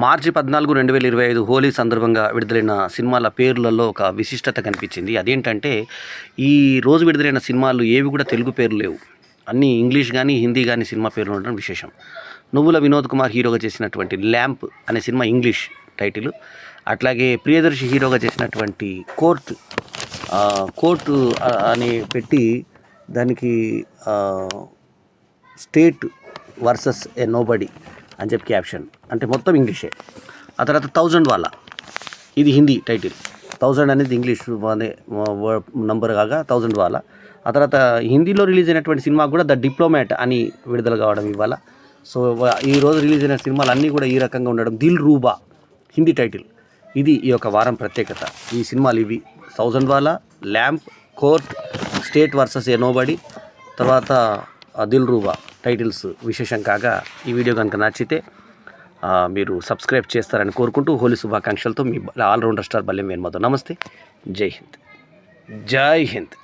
మార్చి 14, 2025 హోలీ సందర్భంగా విడుదలైన సినిమాల పేర్లలో ఒక విశిష్టత కనిపించింది. అదేంటంటే ఈ రోజు విడుదలైన సినిమాలు ఏవి కూడా తెలుగు పేర్లు లేవు. అన్నీ ఇంగ్లీష్ కానీ హిందీ కానీ సినిమా పేర్లు ఉండడం విశేషం. నువ్వుల వినోద్ కుమార్ హీరోగా చేసినటువంటి ల్యాంప్ అనే సినిమా ఇంగ్లీష్ టైటిల్. అట్లాగే ప్రియదర్శి హీరోగా చేసినటువంటి కోర్టు అని పెట్టి దానికి స్టేట్ వర్సెస్ ఏ నోబడి అని చెప్పి క్యాప్షన్, అంటే మొత్తం ఇంగ్లీషే. ఆ తర్వాత 1000 వాలా, ఇది హిందీ టైటిల్. 1000 అనేది ఇంగ్లీష్ నంబర్ కాగా 1000 వాలా. ఆ తర్వాత హిందీలో రిలీజ్ అయినటువంటి సినిమా కూడా ద డిప్లొమాట్ అని విడుదల కావడం ఇవాళ. సో ఈరోజు రిలీజ్ అయిన సినిమాలు అన్నీ కూడా ఈ రకంగా ఉండడం. దిల్ రూబా హిందీ టైటిల్. ఇది ఈ యొక్క వారం ప్రత్యేకత. ఈ సినిమాలు ఇవి: 1000 వాలా, ల్యాంప్, కోర్ట్, స్టేట్ వర్సెస్ ఏ నోబడి, తర్వాత దిల్ రూబా టైటిల్స్ విశేషం కాగా. ఈ వీడియో కనుక నచ్చితే మీరు సబ్స్క్రైబ్ చేస్తారని కోరుకుంటూ హోలీ శుభాకాంక్షలతో మీ ఆల్రౌండర్ స్టార్ బల్లెం వేణుమాధవ్. నమస్తే, జై హింద్, జై హింద్.